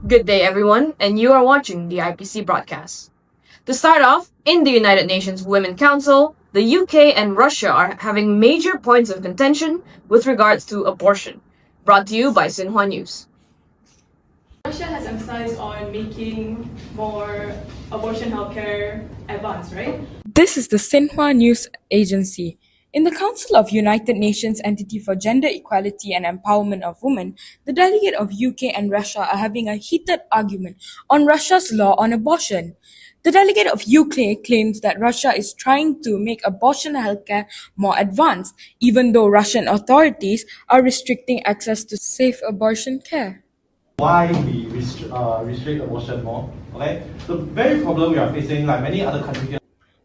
Good day, everyone, and you are watching the IPC Broadcast. To start off, in the United Nations Women's Council, the UK and Russia are having major points of contention with regards to abortion. Brought to you by Xinhua News. Russia has emphasized on making more abortion healthcare advanced, right? This is the Xinhua News Agency. In the Council of United Nations Entity for Gender Equality and Empowerment of Women, the delegate of UK and Russia are having a heated argument on Russia's law on abortion. The delegate of UK claims that Russia is trying to make abortion healthcare more advanced, even though Russian authorities are restricting access to safe abortion care. Why we restrict abortion more? Okay, the very problem we are facing, like many other countries.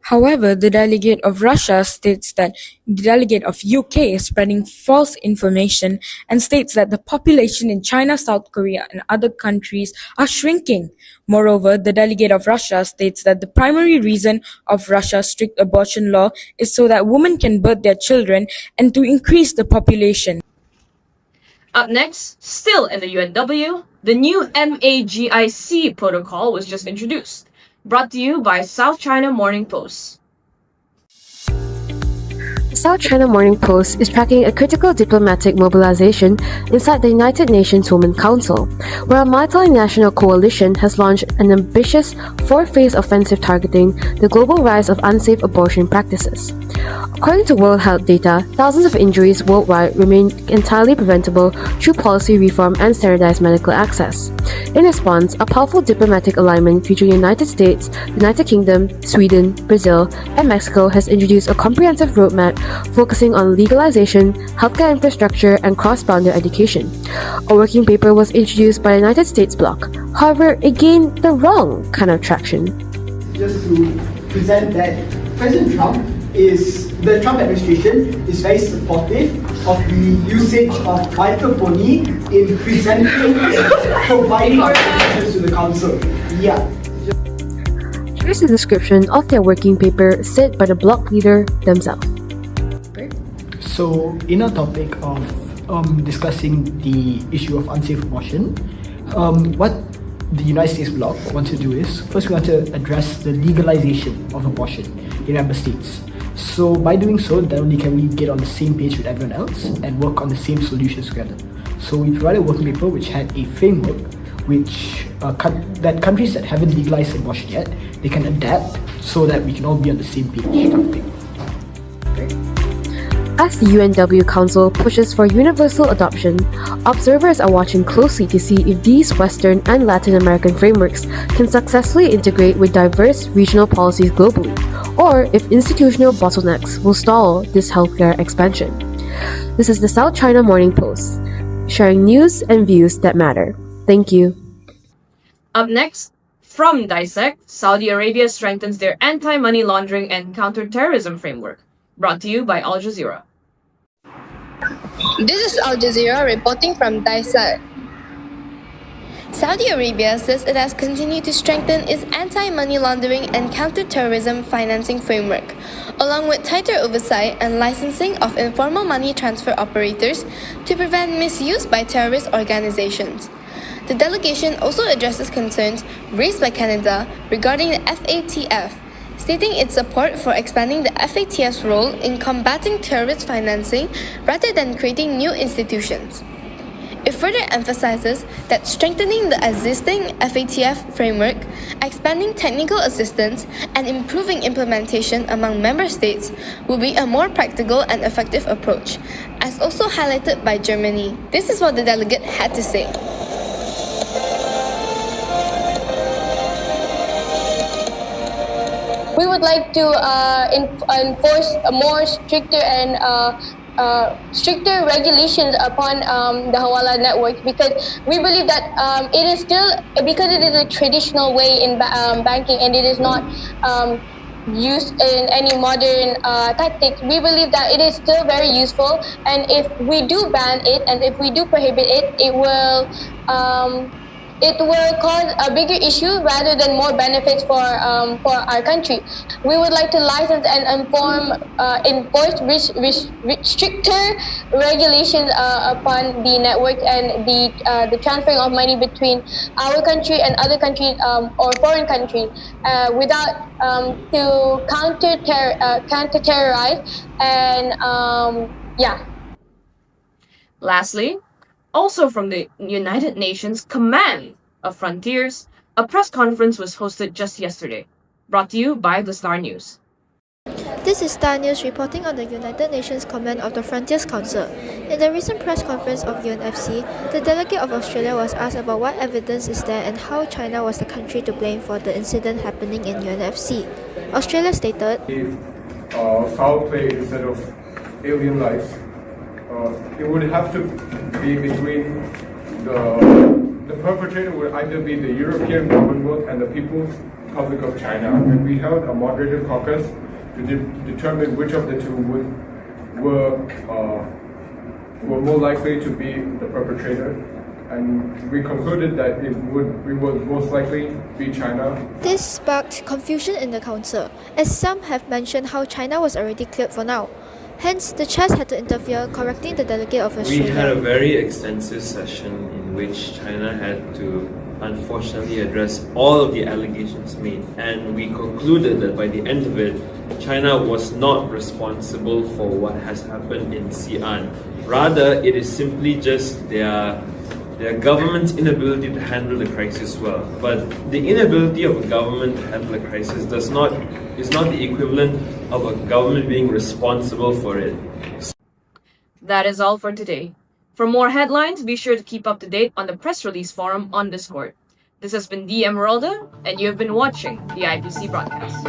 However, the delegate of Russia states that the delegate of UK is spreading false information and states that the population in China, South Korea, and other countries are shrinking. Moreover, the delegate of Russia states that the primary reason of Russia's strict abortion law is so that women can birth their children and to increase the population. Up next, still in the UNW, the new MAGIC protocol was just introduced. Brought to you by South China Morning Post. The South China Morning Post is tracking a critical diplomatic mobilization inside the United Nations Women's Council, where a multinational coalition has launched an ambitious four-phase offensive targeting the global rise of unsafe abortion practices. According to World Health data, thousands of injuries worldwide remain entirely preventable through policy reform and standardized medical access. In response, a powerful diplomatic alignment featuring the United States, the United Kingdom, Sweden, Brazil, and Mexico has introduced a comprehensive roadmap focusing on legalization, healthcare infrastructure, and cross-boundary education. A working paper was introduced by the United States bloc. However, it gained the wrong kind of traction. Just to present that the Trump administration is very supportive of the usage of microphony in presenting and providing presentations to the council. Yeah. Here's a description of their working paper said by the bloc leader themselves. So, in our topic of discussing the issue of unsafe abortion, what the United States bloc wants to do is, first we want to address the legalization of abortion in member states. So by doing so, not only can we get on the same page with everyone else and work on the same solutions together. So we provided a working paper which had a framework which that countries that haven't legalized abortion yet, they can adapt so that we can all be on the same page kind of thing. As the UNW Council pushes for universal adoption, observers are watching closely to see if these Western and Latin American frameworks can successfully integrate with diverse regional policies globally, or if institutional bottlenecks will stall this healthcare expansion. This is the South China Morning Post, sharing news and views that matter. Thank you. Up next, from DISEC, Saudi Arabia strengthens their anti-money laundering and counter-terrorism framework. Brought to you by Al Jazeera. This is Al Jazeera reporting from DISEC. Saudi Arabia says it has continued to strengthen its anti-money laundering and counter-terrorism financing framework, along with tighter oversight and licensing of informal money transfer operators to prevent misuse by terrorist organizations. The delegation also addresses concerns raised by Canada regarding the FATF, stating its support for expanding the FATF's role in combating terrorist financing rather than creating new institutions. It further emphasizes that strengthening the existing FATF framework, expanding technical assistance, and improving implementation among member states will be a more practical and effective approach, as also highlighted by Germany. This is what the delegate had to say. We would like to enforce a more stricter and stricter regulations upon the Hawala network, because we believe that it is still, because it is a traditional way in banking and it is not used in any modern tactics, we believe that it is still very useful, and if we do ban it and if we do prohibit it, it it will cause a bigger issue rather than more benefits for our country. We would like to license and enforce stricter regulations upon the network and the transferring of money between our country and other countries or foreign countries without to counter-terrorize and yeah. Lastly, also from the United Nations Command of Frontiers, a press conference was hosted just yesterday. Brought to you by the Star News. This is Star News reporting on the United Nations Command of the Frontiers Council. In the recent press conference of UNFC, the delegate of Australia was asked about what evidence is there and how China was the country to blame for the incident happening in UNFC. Australia stated, foul play instead of alien life. It would have to be between the perpetrator would either be the European Commonwealth and the People's Republic of China. And we held a moderated caucus to determine which of the two were more likely to be the perpetrator. And we concluded that we would most likely be China. This sparked confusion in the council, as some have mentioned how China was already cleared for now. Hence, the chairs had to interfere, correcting the delegate of Australia. We had a very extensive session in which China had to unfortunately address all of the allegations made, and we concluded that by the end of it, China was not responsible for what has happened in Xi'an. Rather, it is simply just their government's inability to handle the crisis well. But the inability of a government to handle a crisis is not the equivalent of a government being responsible for it. That is all for today. For more headlines, be sure to keep up to date on the press release forum on Discord. This has been D. Emeralda, and you have been watching the IPC Broadcast.